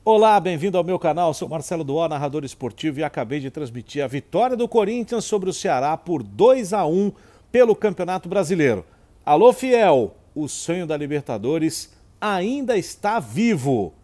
Olá, bem-vindo ao meu canal, sou Marcelo Duó, narrador esportivo e acabei de transmitir a vitória do Corinthians sobre o Ceará por 2-1 pelo Campeonato Brasileiro. Alô, fiel, o sonho da Libertadores ainda está vivo.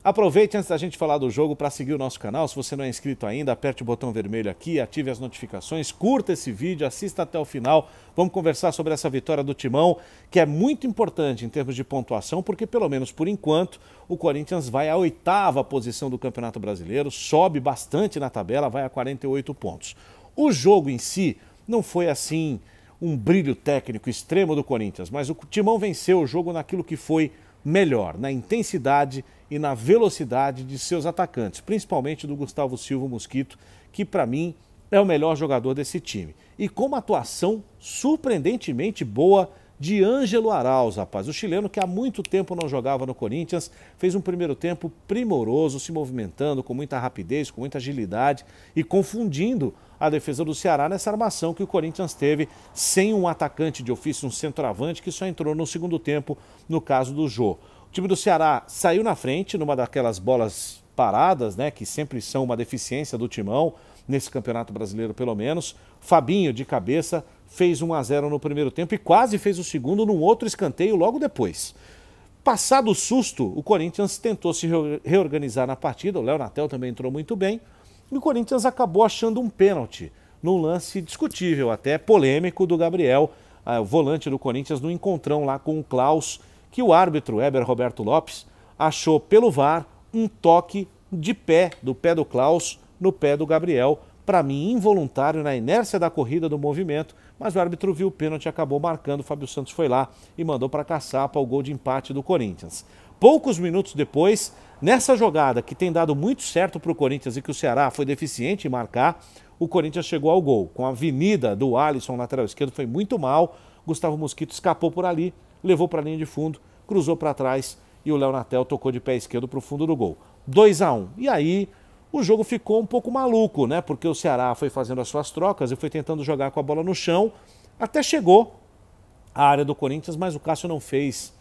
Aproveite antes da gente falar do jogo para seguir o nosso canal. Se você não é inscrito ainda, aperte o botão vermelho aqui, ative as notificações, curta esse vídeo, assista até o final. Vamos conversar sobre essa vitória do Timão, que é muito importante em termos de pontuação, porque pelo menos por enquanto o Corinthians vai à 8ª posição do Campeonato Brasileiro, sobe bastante na tabela, vai a 48 pontos. O jogo em si não foi assim um brilho técnico extremo do Corinthians, mas o Timão venceu o jogo naquilo que foi melhor, na intensidade e na velocidade de seus atacantes, principalmente do Gustavo Silva Mosquito, que para mim é o melhor jogador desse time. E com uma atuação surpreendentemente boa de Ângelo Arauz, rapaz. O chileno que há muito tempo não jogava no Corinthians, fez um primeiro tempo primoroso, se movimentando com muita rapidez, com muita agilidade e confundindo a defesa do Ceará nessa armação que o Corinthians teve sem um atacante de ofício, um centroavante que só entrou no segundo tempo, no caso do Jô. O time do Ceará saiu na frente numa daquelas bolas paradas, né, que sempre são uma deficiência do Timão, nesse Campeonato Brasileiro pelo menos. Fabinho, de cabeça, fez 1-0 no primeiro tempo e quase fez o segundo num outro escanteio logo depois. Passado o susto, o Corinthians tentou se reorganizar na partida, o Léo Natel também entrou muito bem, e o Corinthians acabou achando um pênalti, num lance discutível, até polêmico, do Gabriel, o volante do Corinthians, no encontrão lá com o Klaus, que o árbitro, Heber Roberto Lopes, achou pelo VAR um toque de pé, do pé do Klaus, no pé do Gabriel, para mim involuntário na inércia da corrida do movimento, mas o árbitro viu o pênalti e acabou marcando. O Fábio Santos foi lá e mandou para a caçapa o gol de empate do Corinthians. Poucos minutos depois, nessa jogada que tem dado muito certo para o Corinthians e que o Ceará foi deficiente em marcar, o Corinthians chegou ao gol. Com a avenida do Alisson, lateral esquerdo, foi muito mal. Gustavo Mosquito escapou por ali, levou para a linha de fundo, cruzou para trás e o Léo Natel tocou de pé esquerdo para o fundo do gol. 2-1. E aí o jogo ficou um pouco maluco, né? Porque o Ceará foi fazendo as suas trocas e foi tentando jogar com a bola no chão, até chegou à área do Corinthians, mas o Cássio não fez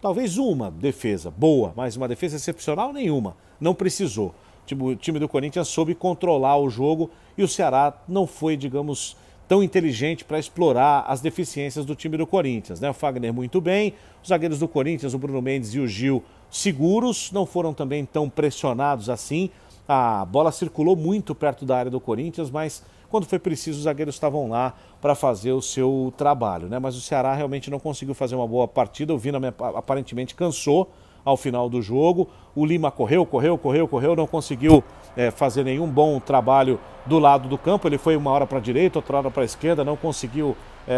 talvez uma defesa boa, mas uma defesa excepcional nenhuma, não precisou. O time do Corinthians soube controlar o jogo e o Ceará não foi, digamos, tão inteligente para explorar as deficiências do time do Corinthians, né? O Fagner muito bem, os zagueiros do Corinthians, o Bruno Mendes e o Gil, seguros, não foram também tão pressionados assim. A bola circulou muito perto da área do Corinthians, mas quando foi preciso os zagueiros estavam lá para fazer o seu trabalho, né? Mas o Ceará realmente não conseguiu fazer uma boa partida. O Vina aparentemente cansou ao final do jogo. O Lima correu, não conseguiu fazer nenhum bom trabalho do lado do campo. Ele foi uma hora para a direita, outra hora para a esquerda, não conseguiu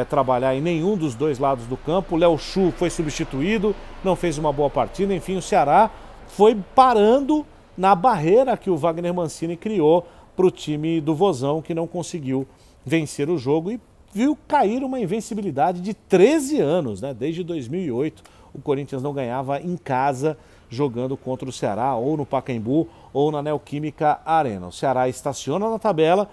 trabalhar em nenhum dos dois lados do campo. O Léo Chu foi substituído, não fez uma boa partida. Enfim, o Ceará foi parando na barreira que o Wagner Mancini criou para o time do Vozão, que não conseguiu vencer o jogo e viu cair uma invencibilidade de 13 anos, né? Desde 2008 o Corinthians não ganhava em casa jogando contra o Ceará, ou no Pacaembu, ou na Neoquímica Arena. O Ceará estaciona na tabela,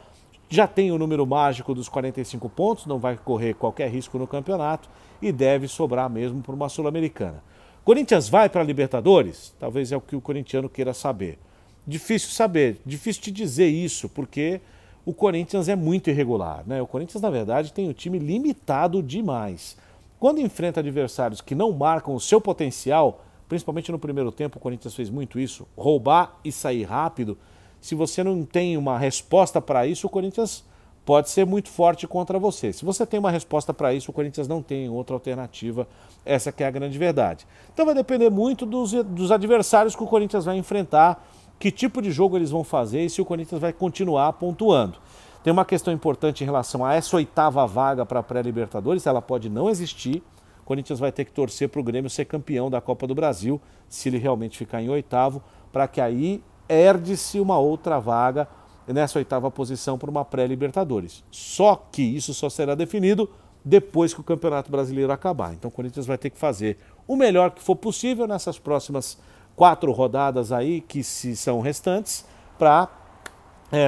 já tem o número mágico dos 45 pontos, não vai correr qualquer risco no campeonato e deve sobrar mesmo para uma Sul-Americana. Corinthians vai para a Libertadores? Talvez é o que o corintiano queira saber. Difícil saber, difícil te dizer isso, porque o Corinthians é muito irregular, né? O Corinthians, na verdade, tem o time limitado demais. Quando enfrenta adversários que não marcam o seu potencial, principalmente no primeiro tempo, o Corinthians fez muito isso, roubar e sair rápido. Se você não tem uma resposta para isso, o Corinthians pode ser muito forte contra você. Se você tem uma resposta para isso, o Corinthians não tem outra alternativa. Essa que é a grande verdade. Então vai depender muito dos adversários que o Corinthians vai enfrentar, que tipo de jogo eles vão fazer e se o Corinthians vai continuar pontuando. Tem uma questão importante em relação a essa 8ª vaga para a pré-Libertadores, ela pode não existir. O Corinthians vai ter que torcer para o Grêmio ser campeão da Copa do Brasil, se ele realmente ficar em 8º, para que aí herde-se uma outra vaga nessa 8ª posição para uma pré-Libertadores. Só que isso só será definido depois que o Campeonato Brasileiro acabar. Então o Corinthians vai ter que fazer o melhor que for possível nessas próximas 4 rodadas aí, que se são restantes, para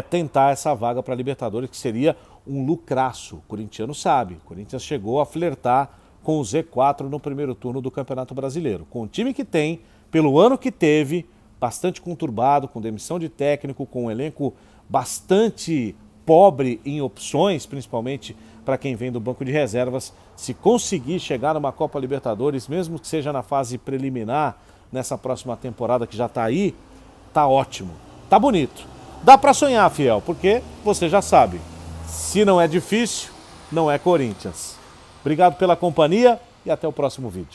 tentar essa vaga para a Libertadores, que seria um lucraço. O corintiano sabe, o Corinthians chegou a flertar com o Z4 no primeiro turno do Campeonato Brasileiro. Com o time que tem, pelo ano que teve, bastante conturbado, com demissão de técnico, com um elenco bastante pobre em opções, principalmente para quem vem do banco de reservas. Se conseguir chegar numa Copa Libertadores, mesmo que seja na fase preliminar, nessa próxima temporada que já está aí, tá ótimo, tá bonito. Dá para sonhar, Fiel, porque você já sabe, se não é difícil, não é Corinthians. Obrigado pela companhia e até o próximo vídeo.